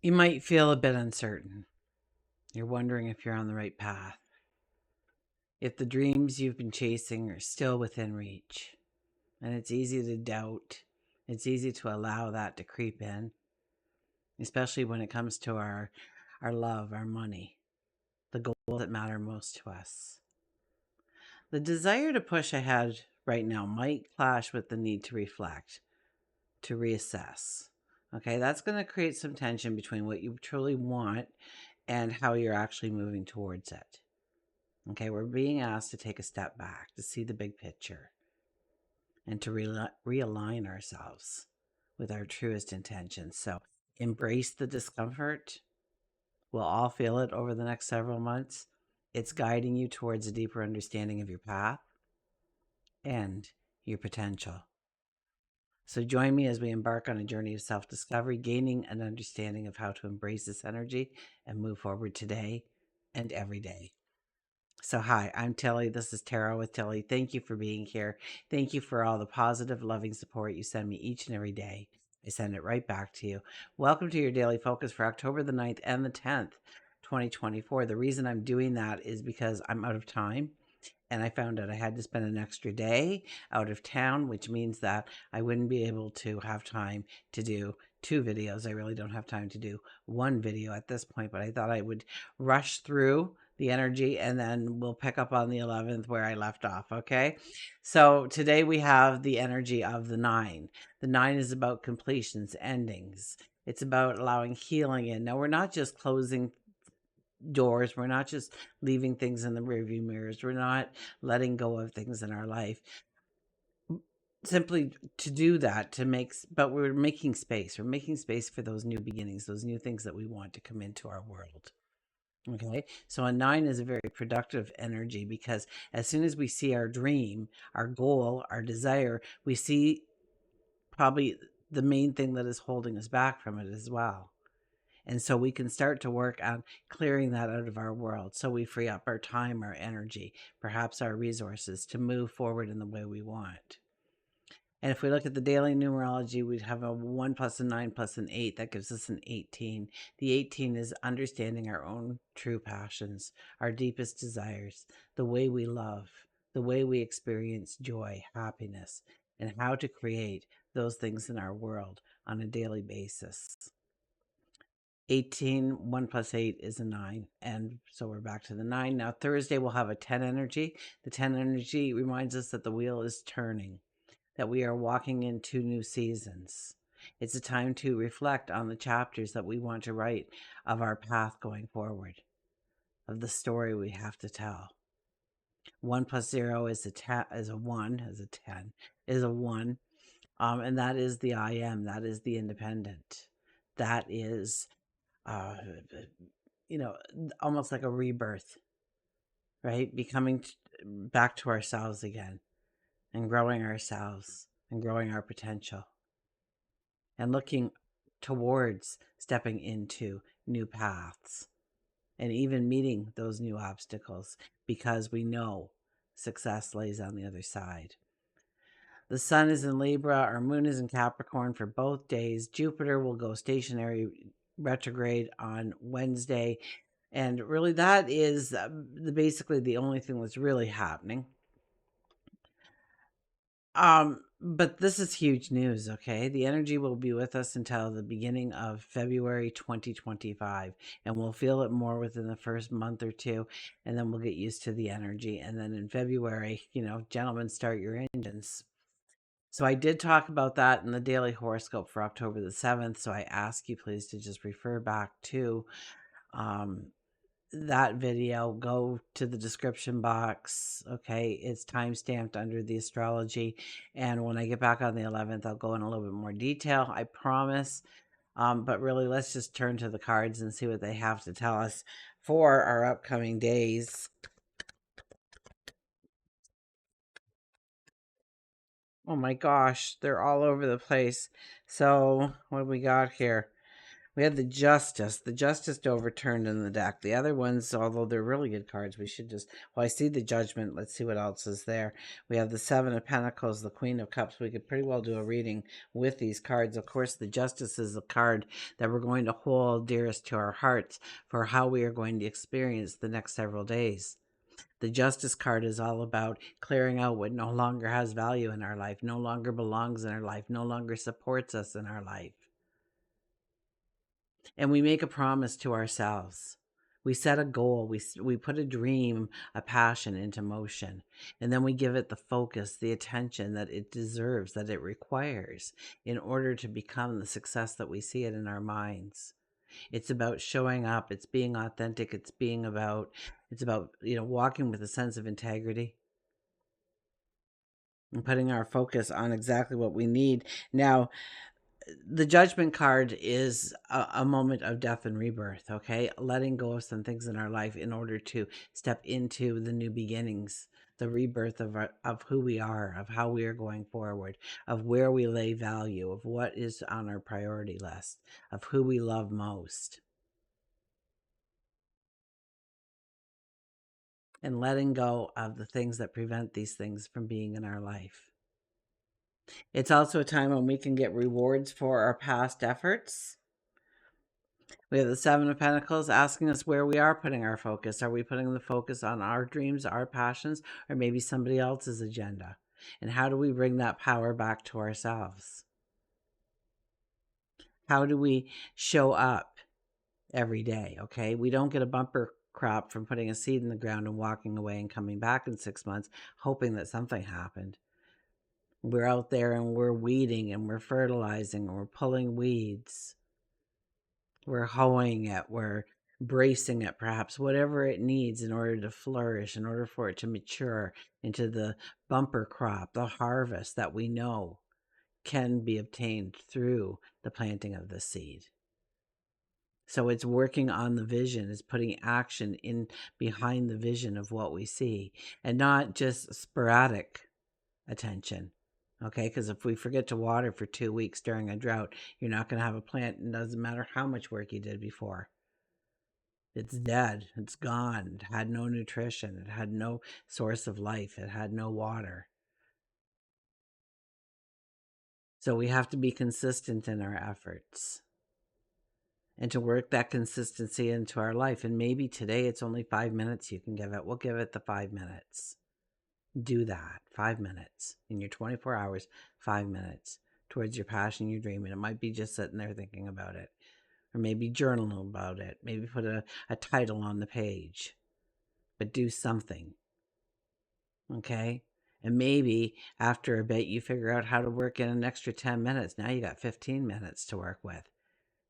You might feel a bit uncertain. You're wondering if you're on the right path, if the dreams you've been chasing are still within reach. And it's easy to doubt. It's easy to allow that to creep in, especially when it comes to our love, our money, the goals that matter most to us. The desire to push ahead right now might clash with the need to reflect, to reassess. Okay, that's going to create some tension between what you truly want and how you're actually moving towards it. Okay, we're being asked to take a step back, to see the big picture, and to realign ourselves with our truest intentions. So embrace the discomfort. We'll all feel it over the next several months. It's guiding you towards a deeper understanding of your path and your potential. So join me as we embark on a journey of self-discovery, gaining an understanding of how to embrace this energy and move forward today and every day. So hi, I'm Tilly. This is Tarot with Tilly. Thank you for being here. Thank you for all the positive, loving support you send me each and every day. I send it right back to you. Welcome to your daily focus for October the 9th and the 10th, 2024. The reason I'm doing that is because I'm out of time. And I found out I had to spend an extra day out of town, which means that I wouldn't be able to have time to do 2 videos. I really don't have time to do 1 video at this point, but I thought I would rush through the energy and then we'll pick up on the 11th where I left off. Okay. So today we have the energy of the 9. The 9 is about completions, endings. It's about allowing healing in. Now, we're not just closing doors. We're not just leaving things in the rearview mirrors. We're not letting go of things in our life. Simply to do that, but we're making space. We're making space for those new beginnings, those new things that we want to come into our world. Okay. So a 9 is a very productive energy because as soon as we see our dream, our goal, our desire, we see probably the main thing that is holding us back from it as well. And so we can start to work on clearing that out of our world. So we free up our time, our energy, perhaps our resources to move forward in the way we want. And if we look at the daily numerology, we'd have a 1 plus a 9 plus an 8. That gives us an 18. The 18 is understanding our own true passions, our deepest desires, the way we love, the way we experience joy, happiness, and how to create those things in our world on a daily basis. 18, 1 plus 8 is a 9. And so we're back to the 9. Now, Thursday, we'll have a 10 energy. The 10 energy reminds us that the wheel is turning, that we are walking into new seasons. It's a time to reflect on the chapters that we want to write of our path going forward, of the story we have to tell. 1 plus 0 is a 1, is a 10, is a 1. And that is the I am, that is the independent. That is almost like a rebirth, right? Becoming back to ourselves again and growing ourselves and growing our potential and looking towards stepping into new paths and even meeting those new obstacles because we know success lays on the other side. The sun is in Libra, our moon is in Capricorn for both days. Jupiter will go stationary retrograde on Wednesday. And really that is basically the only thing that's really happening. But this is huge news, okay? The energy will be with us until the beginning of February 2025, and we'll feel it more within the first month or two, and then we'll get used to the energy. And then in February, gentlemen, start your engines. So I did talk about that in the daily horoscope for October the 7th. So I ask you please to just refer back to that video. Go to the description box. Okay, it's time stamped under the astrology. And when I get back on the 11th, I'll go in a little bit more detail, I promise. But really, let's just turn to the cards and see what they have to tell us for our upcoming days. Oh my gosh, they're all over the place. So what do we got here? We had the Justice. The Justice overturned in the deck. The other ones, although they're really good cards, we should just... Well, I see the Judgment. Let's see what else is there. We have the Seven of Pentacles, the Queen of Cups. We could pretty well do a reading with these cards. Of course, the Justice is a card that we're going to hold dearest to our hearts for how we are going to experience the next several days. The Justice card is all about clearing out what no longer has value in our life, no longer belongs in our life, no longer supports us in our life. And we make a promise to ourselves. We set a goal, we put a dream, a passion into motion, and then we give it the focus, the attention that it deserves, that it requires in order to become the success that we see it in our minds. It's about showing up, it's being authentic, it's about, walking with a sense of integrity and putting our focus on exactly what we need. Now, the Judgment card is a moment of death and rebirth, okay? Letting go of some things in our life in order to step into the new beginnings, the rebirth of who we are, of how we are going forward, of where we lay value, of what is on our priority list, of who we love most. And letting go of the things that prevent these things from being in our life. It's also a time when we can get rewards for our past efforts. We have the Seven of Pentacles asking us where we are putting our focus. Are we putting the focus on our dreams, our passions, or maybe somebody else's agenda? And how do we bring that power back to ourselves? How do we show up every day? Okay, we don't get a bumper crop from putting a seed in the ground and walking away and coming back in 6 months hoping that something happened. We're out there and we're weeding and we're fertilizing and we're pulling weeds. We're hoeing it, we're bracing it, perhaps, whatever it needs in order to flourish, in order for it to mature into the bumper crop, the harvest that we know can be obtained through the planting of the seed. So it's working on the vision, it's putting action in behind the vision of what we see, and not just sporadic attention. Okay, because if we forget to water for 2 weeks during a drought, you're not going to have a plant. It doesn't matter how much work you did before. It's dead. It's gone. It had no nutrition. It had no source of life. It had no water. So we have to be consistent in our efforts and to work that consistency into our life. And maybe today it's only 5 minutes you can give it. We'll give it the 5 minutes. Do that. 5 minutes in your 24 hours, 5 minutes towards your passion, your dream. And it might be just sitting there thinking about it, or maybe journal about it. Maybe put a title on the page, but do something. Okay. And maybe after a bit, you figure out how to work in an extra 10 minutes. Now you got 15 minutes to work with.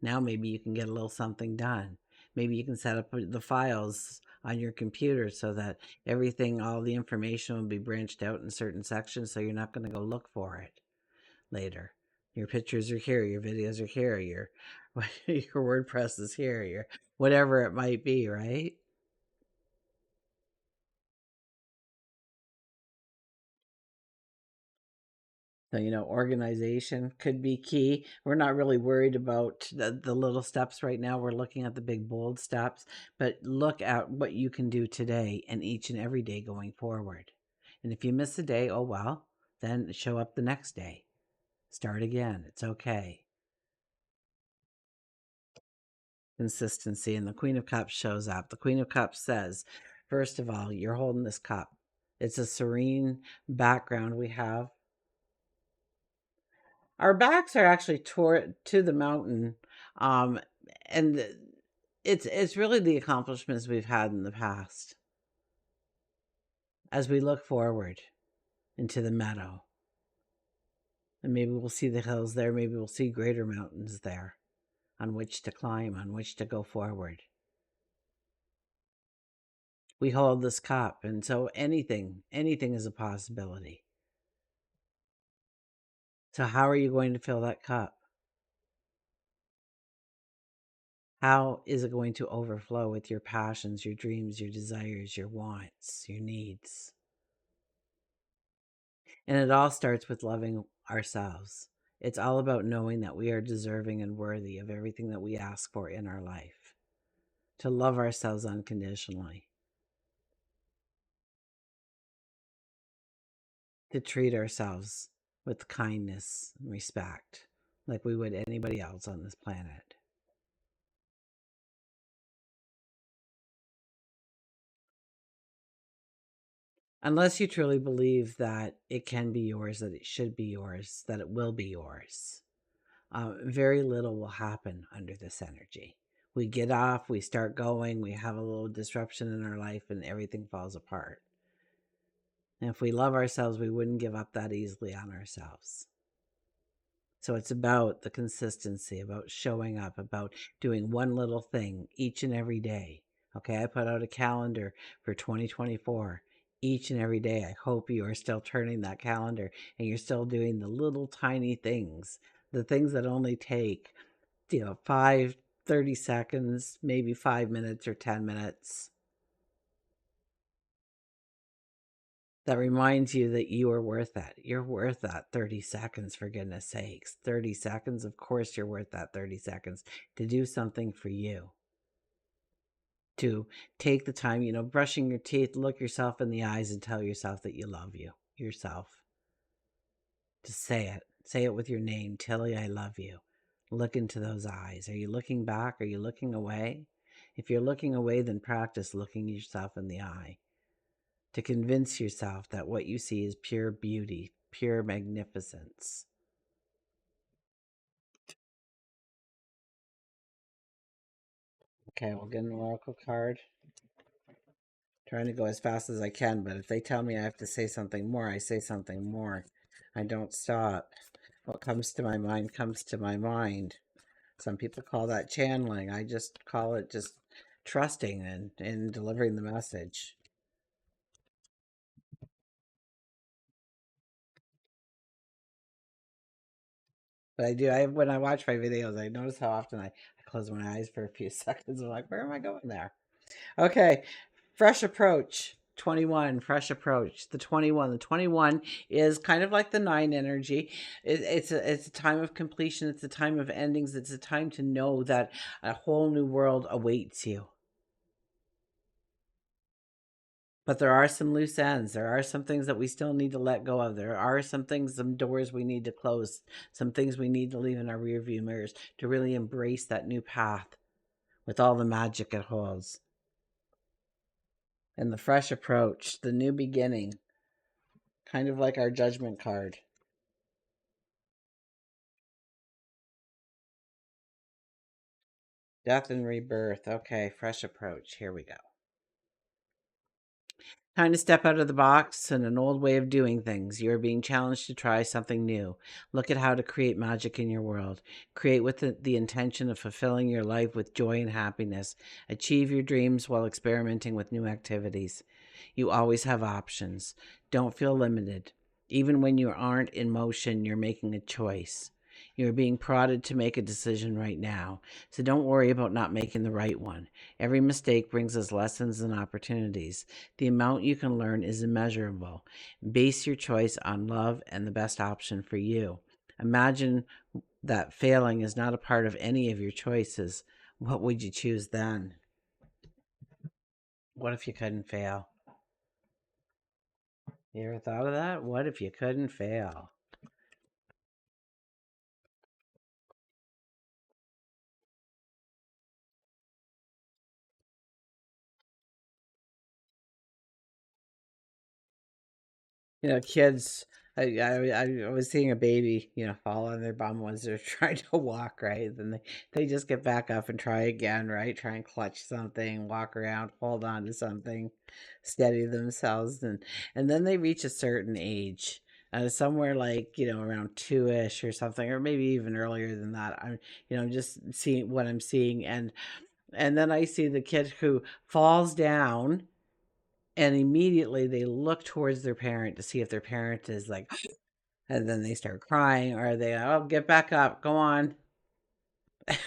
Now maybe you can get a little something done. Maybe you can set up the files on your computer so that everything, all the information will be branched out in certain sections, so you're not going to go look for it later. Your pictures are here, your videos are here, your WordPress is here, your whatever it might be, right? So, organization could be key. We're not really worried about the little steps right now. We're looking at the big, bold steps, but look at what you can do today and each and every day going forward. And if you miss a day, oh well, then show up the next day. Start again. It's okay. Consistency. And the Queen of Cups shows up. The Queen of Cups says, first of all, you're holding this cup. It's a serene background we have. Our backs are actually toward to the mountain, um, and it's really the accomplishments we've had in the past. As we look forward into the meadow, and maybe we'll see the hills there, maybe we'll see greater mountains there on which to climb, on which to go forward. We hold this cup, and so anything is a possibility. So how are you going to fill that cup? How is it going to overflow with your passions, your dreams, your desires, your wants, your needs? And it all starts with loving ourselves. It's all about knowing that we are deserving and worthy of everything that we ask for in our life, to love ourselves unconditionally, to treat ourselves with kindness and respect like we would anybody else on this planet. Unless you truly believe that it can be yours, that it should be yours, that it will be yours, very little will happen under this energy. We get off, we start going, we have a little disruption in our life, and everything falls apart. And if we love ourselves, we wouldn't give up that easily on ourselves. So it's about the consistency, about showing up, about doing one little thing each and every day. Okay, I put out a calendar for 2024. Each and every day, I hope you are still turning that calendar and you're still doing the little tiny things, the things that only take, 30 seconds, maybe 5 minutes or 10 minutes. That reminds you that you are worth that. You're worth that 30 seconds, for goodness sakes. 30 seconds, of course you're worth that 30 seconds to do something for you. To take the time, brushing your teeth, look yourself in the eyes and tell yourself that you love yourself. To say it. Say it with your name. Tilly, I love you. Look into those eyes. Are you looking back? Are you looking away? If you're looking away, then practice looking yourself in the eye, to convince yourself that what you see is pure beauty, pure magnificence. Okay, we'll get an oracle card. Trying to go as fast as I can, but if they tell me I have to say something more, I say something more. I don't stop. What comes to my mind comes to my mind. Some people call that channeling. I just call it just trusting and delivering the message. But I do. When I watch my videos, I notice how often I close my eyes for a few seconds. I'm like, where am I going there? Okay, fresh approach. 21, fresh approach. The 21. The 21 is kind of like the 9 energy. It's a time of completion. It's a time of endings. It's a time to know that a whole new world awaits you. But there are some loose ends. There are some things that we still need to let go of. There are some things, some doors we need to close, some things we need to leave in our rearview mirrors to really embrace that new path with all the magic it holds. And the fresh approach, the new beginning, kind of like our judgment card. Death and rebirth. Okay, fresh approach. Here we go. Time to step out of the box and an old way of doing things. You are being challenged to try something new. Look at how to create magic in your world. Create with the intention of fulfilling your life with joy and happiness. Achieve your dreams while experimenting with new activities. You always have options. Don't feel limited. Even when you aren't in motion, you're making a choice. You're being prodded to make a decision right now. So don't worry about not making the right one. Every mistake brings us lessons and opportunities. The amount you can learn is immeasurable. Base your choice on love and the best option for you. Imagine that failing is not a part of any of your choices. What would you choose then? What if you couldn't fail? You ever thought of that? What if you couldn't fail? Kids. I was seeing a baby, fall on their bum once they're trying to walk, right? Then they just get back up and try again, right? Try and clutch something, walk around, hold on to something, steady themselves, and then they reach a certain age, somewhere like around 2-ish or something, or maybe even earlier than that. I'm just seeing what I'm seeing, and then I see the kid who falls down and immediately they look towards their parent to see if their parent is like, and then they start crying, or they, oh, get back up, go on.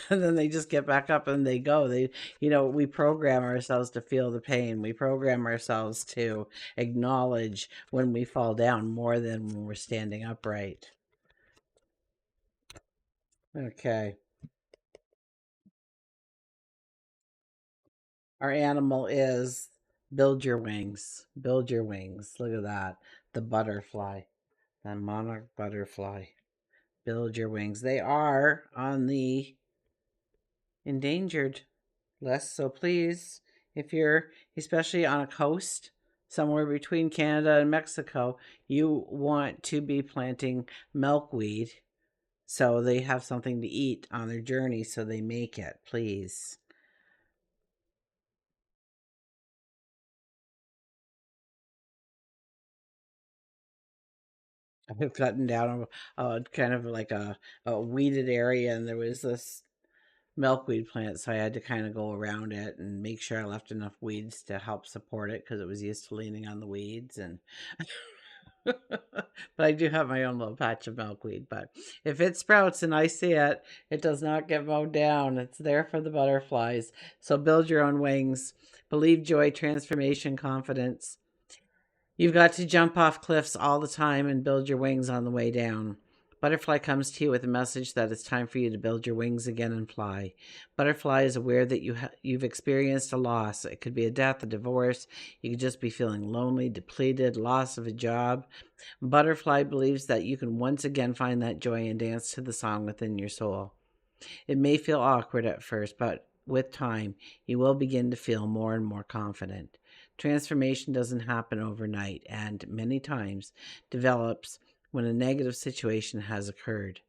And then they just get back up and they go. We program ourselves to feel the pain. We program ourselves to acknowledge when we fall down more than when we're standing upright. Okay. Our animal is build your wings. Build your wings. Look at that. The butterfly. The monarch butterfly. Build your wings. They are on the endangered list. So please, if you're especially on a coast somewhere between Canada and Mexico, you want to be planting milkweed so they have something to eat on their journey so they make it, please. I've gotten down kind of like a weeded area, and there was this milkweed plant, so I had to kind of go around it and make sure I left enough weeds to help support it because it was used to leaning on the weeds. And but I do have my own little patch of milkweed. But if it sprouts and I see it, it does not get mowed down. It's there for the butterflies. So build your own wings. Believe, joy, transformation, confidence. You've got to jump off cliffs all the time and build your wings on the way down. Butterfly comes to you with a message that it's time for you to build your wings again and fly. Butterfly is aware that you've experienced a loss. It could be a death, a divorce. You could just be feeling lonely, depleted, loss of a job. Butterfly believes that you can once again find that joy and dance to the song within your soul. It may feel awkward at first, but with time, you will begin to feel more and more confident. Transformation doesn't happen overnight and many times develops when a negative situation has occurred.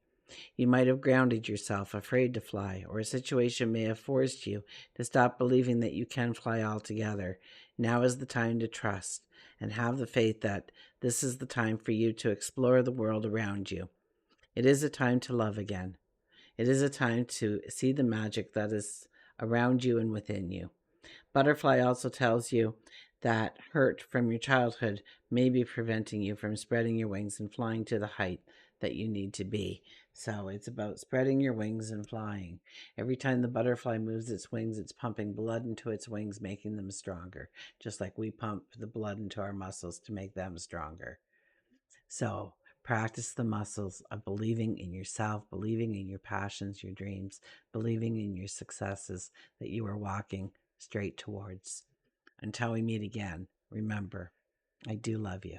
You might have grounded yourself, afraid to fly, or a situation may have forced you to stop believing that you can fly altogether. Now is the time to trust and have the faith that this is the time for you to explore the world around you. It is a time to love again. It is a time to see the magic that is around you and within you. Butterfly also tells you that hurt from your childhood may be preventing you from spreading your wings and flying to the height that you need to be. So it's about spreading your wings and flying. Every time the butterfly moves its wings, it's pumping blood into its wings, making them stronger, just like we pump the blood into our muscles to make them stronger. So practice the muscles of believing in yourself, believing in your passions, your dreams, believing in your successes that you are walking straight towards. Until we meet again, remember, I do love you.